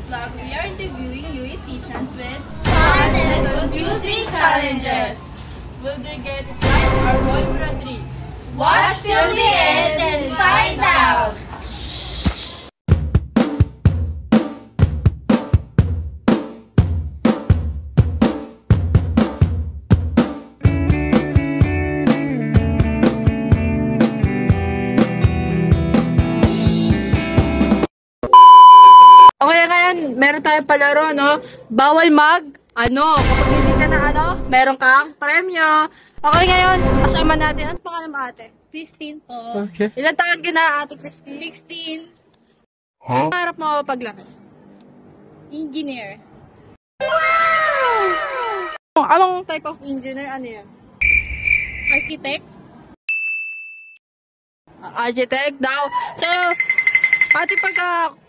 vlog, we are interviewing musicians with fun and confusing challenges. Will they get it right or roll for a tree? Watch till the end and find out! Okay, ngayon, meron tayong palaro, no? Bawal kapag hindi ka na, meron kang premyo. Okay, ngayon, kasama natin. Ano pangalan mo, ate? Christine po. Okay. Ilan taon ka na, ate Christine? 16. Huh? Ano harap mo paglaki? Engineer. Anong type of engineer? Ano yan? Architect. Architect daw. So, ate,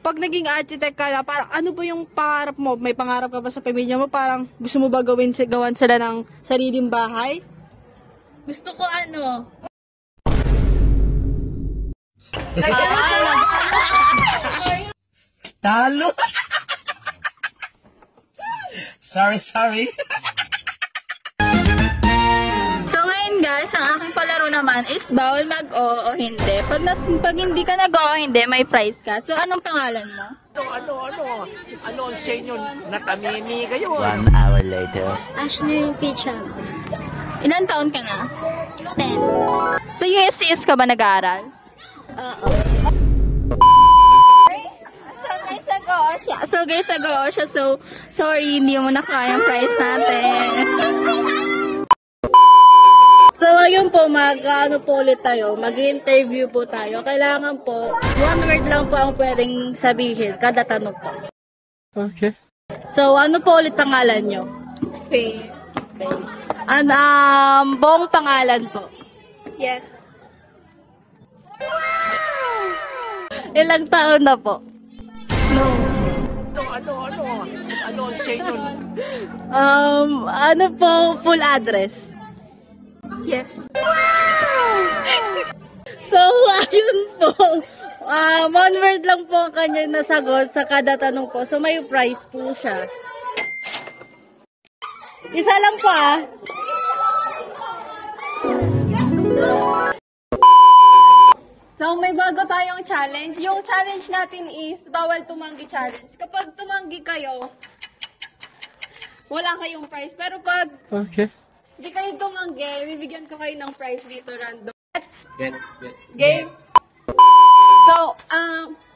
pag naging architect ka na, parang ano ba yung pangarap mo? May pangarap ka ba sa pamilya mo? Parang gusto mo ba gawan sila ng sariling bahay? Gusto ko Talo! sorry. So ngayon guys, ang aking palaro naman is bawal mag-o o hindi. Pag hindi ka nag-o o hindi, may prize ka. So anong pangalan mo? Ano ang sa inyo? Natamimi kayo. 1 hour later. Ashley Picha. Ilan taon ka na? 10. So USCS ka ba nag-aaral? Oo. So guys, nag-o siya. So, sorry, hindi mo nakaya yung prize natin. So, ayun po, po ulit tayo. Mag-interview po tayo. Kailangan po, one word lang po ang pwedeng sabihin kada tanong po. Okay. So, ano po ulit pangalan nyo? Faye. Buong pangalan po. Yes. Ilang taon na po? No. Ano ang sa inyo? Ano po full address? Yes. So, ayun po. One word lang po ang kanya nasagot sa kada tanong po. So, may prize po siya. Isa lang po So, may bago tayong challenge. Yung challenge natin is bawal tumanggi challenge. Kapag tumanggi kayo, wala kayong prize. Pero pag Okay. di kayo tumanggi, bibigyan ko kayo ng prize dito random. Gets. Games. So,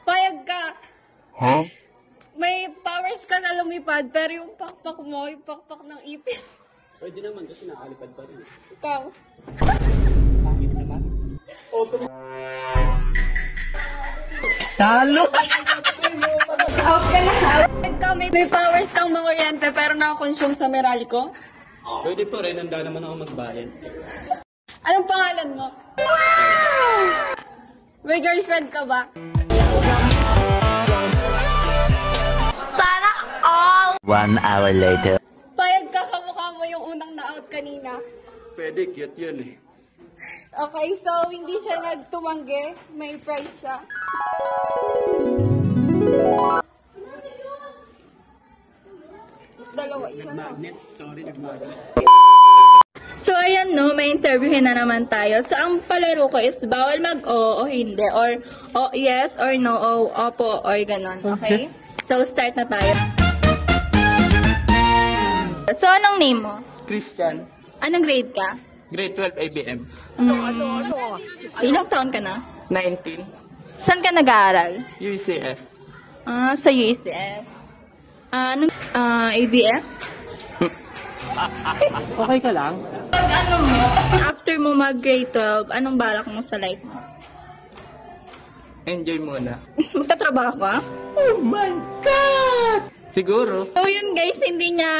payag ka. Huh? May powers ka na lumipad, pero yung pakpak mo, yung pakpak ng ipin. Pwede naman kasi nakalipad pa rin. Ikaw. Bakit naman? Talo! Out ka na. Payag ka, may powers kang manguryente, pero nakakonsume sa Meralco. Pwede pa rin, handa naman ako magbayad. Anong pangalan mo? May girlfriend ka ba? Sana all! 1 hour later. Payag ka, kamukha mo yung unang na-out kanina. Pwede, cute yun eh. Okay, so hindi siya nagtumanggi. May prize siya. Dalawa, isa na. Sorry, nagmagnet. So, ayan no, may interviewin na naman tayo. So, ang palaro ko is bawal mag-o o hindi. Or yes or no, o opo or ganon. Okay? So, start na tayo. So, anong name mo? Christian, Anong grade ka? grade 12 ABM. Ilang taon ka na? 19, Saan ka nag-aaral? UCS. Sa USCS. Anong ABF? Okay ka lang? After mo mag-grade 12, anong balak mo sa life mo? Enjoy muna. Magtatrabaho ka? Siguro. So yun guys, hindi niya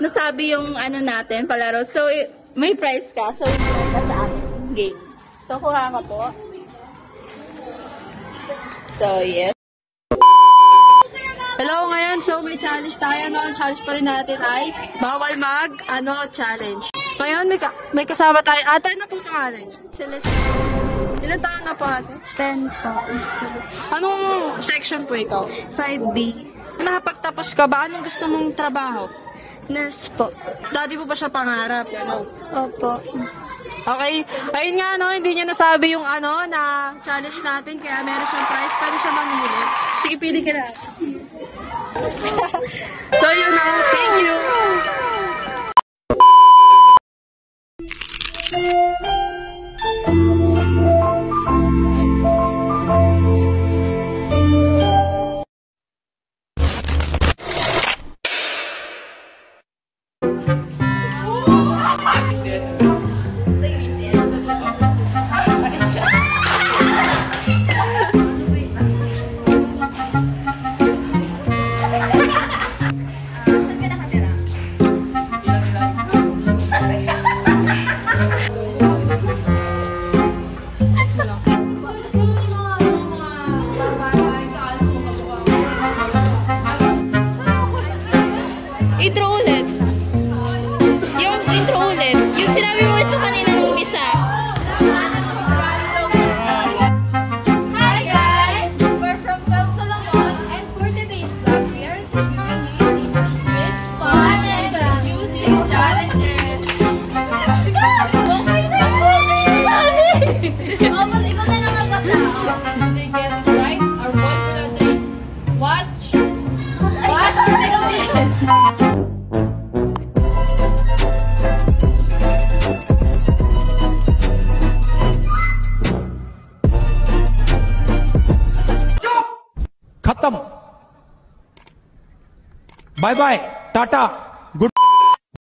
nasabi yung natin, palaro. So may prize ka, so yun ka sa akin game. So kuha ka po. So yes. Hello, ngayon, so may challenge tayo, no? Ang challenge pa rin natin ay bawal challenge. Ngayon, may kasama tayo. Ate, ano po pangalan niyo? Celestine. Ilan taon na po ate? 10 po. Anong section po ikaw? 5B. Nakapagtapos ka ba? Anong gusto mong trabaho? Nurse po. Dati mo ba siya pangarap? Ano? Opo. Okay. Ayun nga, no, hindi niya nasabi yung na challenge natin, kaya meron siyang prize. Pwede siya mamili. Sige, pili ka na. So, yun na. Thank you. Intro ulit. Yung intro ulit. Yung sinabi mo ito kanina nung umpisa. Hi guys! We're from Bel Solomon and for today's vlog, we are reviewing new seasons with fun and confusing challenges. Okay na yun! Oh, mas ikaw na lang ang basta. Did they get it right? Or what should they watch? खत्म bye bye Tata